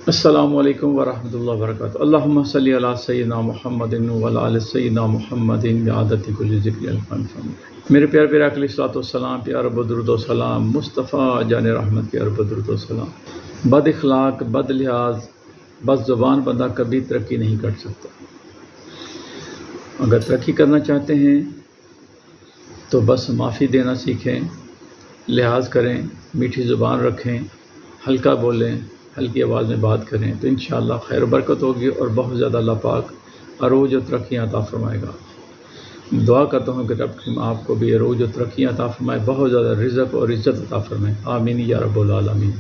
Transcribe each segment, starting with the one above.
السلام علیکم ورحمۃ اللہ وبرکاتہ۔ اللہم صلی علی سیدنا محمد وعلی آل سیدنا محمد بعدد کل ذکر الفم۔ میرے پیارے پیارے اقلی صلاۃ والسلام، پیارا بدرود و سلام، مصطفیٰ جان رحمت پیارا بدرود و سلام۔ بد اخلاق، بد لحاظ، بد زبان بندہ کبھی ترقی نہیں کر سکتا۔ اگر ترقی کرنا چاہتے ہیں تو بس معافی دینا سیکھیں، لحاظ کریں، میٹھی زبان رکھیں، ہلکا بولیں، ہلکی آواز میں بات کریں تو انشاءاللہ خیر و برکت ہوگی اور بہت زیادہ اللہ پاک عروج و ترقیاں عطا فرمائے گا۔ دعا کرتا ہوں کہ رب آپ کو بھی عروج و ترقیاں عطا فرمائے، بہت زیادہ رزق اور عزت عطا فرمائے، آمین یا رب العالمین۔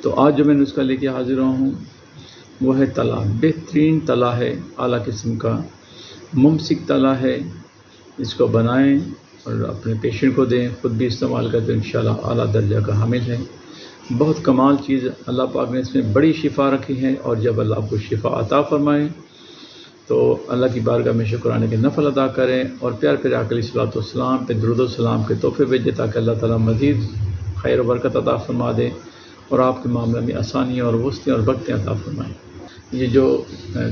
تو آج جو میں نسخہ لے کے حاضر ہوں وہ ہے تلا، بہترین تلا ہے، اعلیٰ قسم کا ممسک تلا ہے۔ اس کو بنائیں اور اپنے پیشنٹ کو دیں، خود بھی استعمال کریں تو انشاءاللہ اعلیٰ درجہ کا حامل ہے۔ بہت کمال چیز اللہ پاک نے اس میں بڑی شفا رکھی ہے، اور جب اللہ آپ کو شفا عطا فرمائے تو اللہ کی بارگاہ میں شکرانے کے نفل ادا کریں اور پیار پیارے آقا علیہ الصلوۃ والسلام پہ درود و سلام کے تحفے بھیجیں تاکہ اللہ تعالیٰ مزید خیر و برکت عطا فرما دے اور آپ کے معاملے میں آسانیاں اور وسعتیں اور برکتیں عطا فرمائیں۔ یہ جو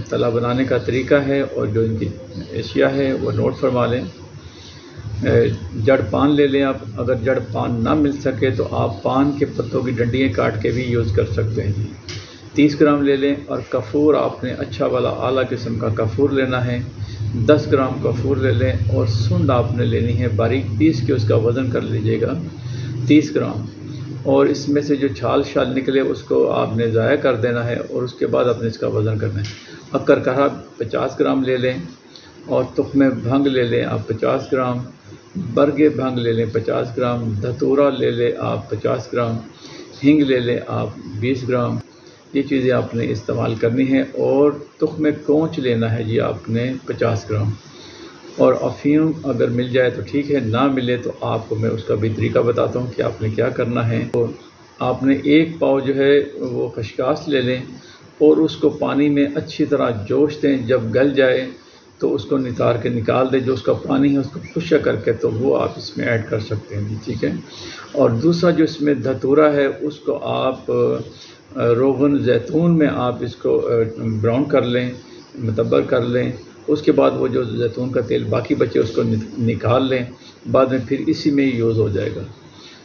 تلا بنانے کا طریقہ ہے اور جو ان کی اشیاء ہے وہ نوٹ فرما لیں۔ جڑ پان لے لیں آپ، اگر جڑ پان نہ مل سکے تو آپ پان کے پتوں کی ڈنڈیاں کاٹ کے بھی یوز کر سکتے ہیں۔ 30 گرام لے لیں، اور کافور آپ نے اچھا والا اعلیٰ قسم کا کافور لینا ہے، 10 گرام کافور لے لیں، اور سنڈ آپ نے لینی ہے باریک پیس کے، اس کا وزن کر لیجئے گا 30 گرام، اور اس میں سے جو چھال نکلے اس کو آپ نے ضائع کر دینا ہے، اور اس کے بعد آپ نے اس کا وزن کرنا ہے۔ اکر کہا 50 گرام لے لیں، اور تخم بھنگ لے لیں آپ 50 گرام، برگ بھنگ لے لیں 50 گرام، دھتورا لے لیں آپ 50 گرام، ہنگ لے لیں آپ 20 گرام۔ یہ چیزیں آپ نے استعمال کرنی ہے، اور تخم کونچ لینا ہے جی آپ نے 50 گرام، اور افیون اگر مل جائے تو ٹھیک ہے، نہ ملے تو آپ کو میں اس کا بھی طریقہ بتاتا ہوں کہ آپ نے کیا کرنا ہے۔ تو آپ نے 1 پاؤ جو ہے وہ خشخاش لے لیں، اور اس کو پانی میں اچھی طرح جوش دیں، جب گل جائے تو اس کو نتار کے نکال دیں، جو اس کا پانی ہے اس کو خشک کر کے تو وہ آپ اس میں ایڈ کر سکتے ہیں، ٹھیک ہے۔ اور دوسرا جو اس میں دھتورا ہے اس کو آپ روغن زیتون میں آپ اس کو براؤن کر لیں، متبر کر لیں، اس کے بعد وہ جو زیتون کا تیل باقی بچے اس کو نکال لیں، بعد میں پھر اسی میں یوز ہو جائے گا۔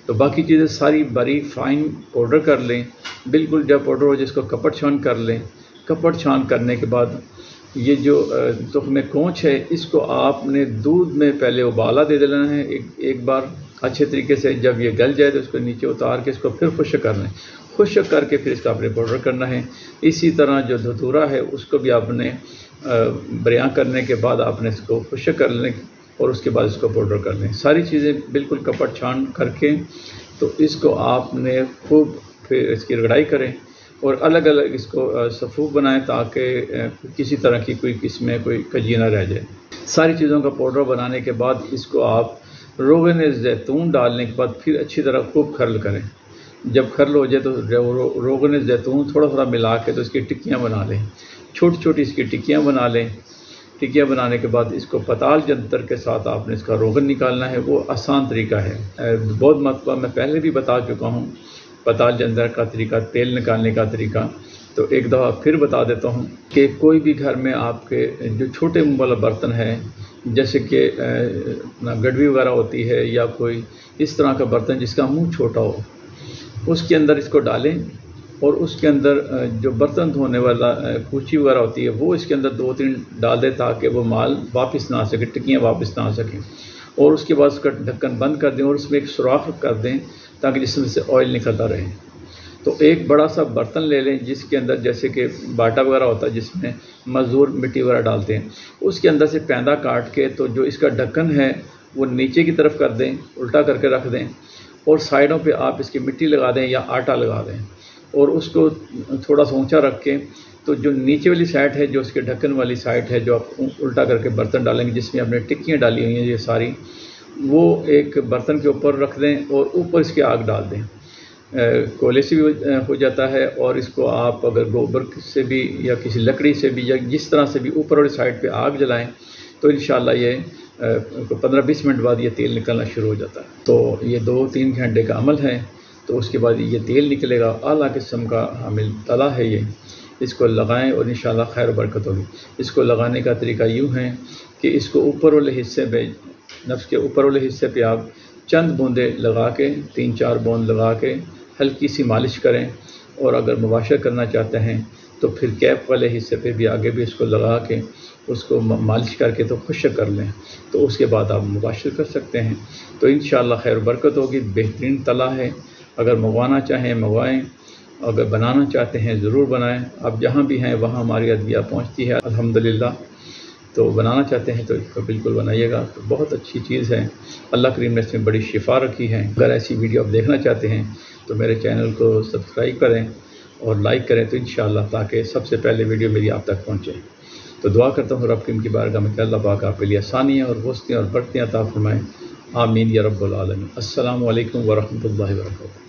تو باقی چیزیں ساری باریک فائن پاؤڈر کر لیں، بالکل جب پاؤڈر ہو جائے اس کو کپڑ چھان کر لیں۔ کپڑ چھان کرنے کے بعد یہ جو تخم کونچ ہے اس کو آپ نے دودھ میں پہلے ابالا دے دینا ہے ایک بار اچھے طریقے سے، جب یہ گل جائے تو اس کو نیچے اتار کے اس کو پھر خشک کر لیں، خشک کر کے پھر اس کا آپ نے پاؤڈر کرنا ہے۔ اسی طرح جو دھتورا ہے اس کو بھی آپ نے بریاں کرنے کے بعد آپ نے اس کو خشک کر لیں، اور اس کے بعد اس کو پاؤڈر کر لیں۔ ساری چیزیں بالکل کپڑ چھان کر کے تو اس کو آپ نے خوب پھر اس کی رگڑائی کریں، اور الگ الگ اس کو صفوف بنائیں تاکہ کسی طرح کی کوئی اس میں کوئی کجی نہ رہ جائے۔ ساری چیزوں کا پاؤڈر بنانے کے بعد اس کو آپ روغن زیتون ڈالنے کے بعد پھر اچھی طرح خوب کھرل کریں۔ جب کھرل ہو جائے تو روغن زیتون تھوڑا تھوڑا ملا کے تو اس کی ٹکیاں بنا لیں، چھوٹی چھوٹی اس کی ٹکیاں بنا لیں۔ ٹکیاں بنانے کے بعد اس کو پتال جنتر کے ساتھ آپ نے اس کا روغن نکالنا ہے، وہ آسان طریقہ ہے، بہت مرتبہ میں پہلے بھی بتا چکا ہوں پتال جنتر کا طریقہ، تیل نکالنے کا طریقہ، تو ایک دفعہ پھر بتا دیتا ہوں کہ کوئی بھی گھر میں آپ کے جو چھوٹے منہ والا برتن ہے، جیسے کہ گڈوی وغیرہ ہوتی ہے یا کوئی اس طرح کا برتن جس کا منہ چھوٹا ہو، اس کے اندر اس کو ڈالیں، اور اس کے اندر جو برتن دھونے والا کوچی وغیرہ ہوتی ہے وہ اس کے اندر 2-3 ڈال دیں تاکہ وہ مال واپس نہ آ سکے، ٹکیاں واپس نہ آ سکیں، اور اس کے بعد اس کا ڈھکن بند کر دیں اور اس میں ایک سوراخ کر دیں تاکہ جس میں سے آئل نکلتا رہے۔ تو ایک بڑا سا برتن لے لیں جس کے اندر جیسے کہ باٹا وغیرہ ہوتا ہے جس میں مزدور مٹی وغیرہ ڈالتے ہیں، اس کے اندر سے پیندہ کاٹ کے تو جو اس کا ڈھکن ہے وہ نیچے کی طرف کر دیں، الٹا کر کے رکھ دیں، اور سائڈوں پہ آپ اس کی مٹی لگا دیں یا آٹا لگا دیں، اور اس کو تھوڑا سا اونچا رکھ کے تو جو نیچے والی سائڈ ہے، جو اس کے ڈھکن والی سائڈ ہے، جو آپ الٹا کر کے برتن ڈالیں گے جس میں آپ نے ٹکیاں ڈالی ہوئی ہیں یہ ساری، وہ ایک برتن کے اوپر رکھ دیں اور اوپر اس کے آگ ڈال دیں۔ کولے سے بھی ہو جاتا ہے، اور اس کو آپ اگر گوبر سے بھی یا کسی لکڑی سے بھی یا جس طرح سے بھی اوپر والی سائڈ پہ آگ جلائیں تو انشاءاللہ یہ 15-20 منٹ بعد یہ تیل نکلنا شروع ہو جاتا ہے۔ تو یہ 2-3 گھنٹے کا عمل ہے، تو اس کے بعد یہ تیل نکلے گا، اعلیٰ قسم کا حامل تلا ہے یہ، اس کو لگائیں اور انشاءاللہ خیر و برکت ہوگی۔ اس کو لگانے کا طریقہ یوں ہے کہ اس کو اوپر والے حصے پہ، نفس کے اوپر والے حصے پہ آپ چند بوندے لگا کے، 3-4 بوند لگا کے ہلکی سی مالش کریں، اور اگر مباشر کرنا چاہتے ہیں تو پھر کیپ والے حصے پہ بھی آگے بھی اس کو لگا کے اس کو مالش کر کے تو خشک کر لیں، تو اس کے بعد آپ مباشر کر سکتے ہیں۔ تو انشاءاللہ خیر و برکت ہوگی۔ بہترین تلا ہے، اگر منگوانا چاہیں منگوائیں، اگر بنانا چاہتے ہیں ضرور بنائیں۔ آپ جہاں بھی ہیں وہاں ہماری ادویہ پہنچتی ہے الحمدللہ، تو بنانا چاہتے ہیں تو اس کو بالکل بنائیے گا، تو بہت اچھی چیز ہے۔ اللہ کریم نے اس میں بڑی شفا رکھی ہے۔ اگر ایسی ویڈیو آپ دیکھنا چاہتے ہیں تو میرے چینل کو سبسکرائب کریں اور لائک کریں، تو انشاءاللہ تاکہ سب سے پہلے ویڈیو میری آپ تک پہنچے۔ تو دعا کرتا ہوں رب کریم کی بارگاہ میں کہ اللہ پاک آپ کے لیے آسانیاں اور وسعتیں اور برکتیں عطا فرمائیں، آمین یا رب العالمین۔ السلام علیکم ورحمۃ اللہ وبرکاتہ۔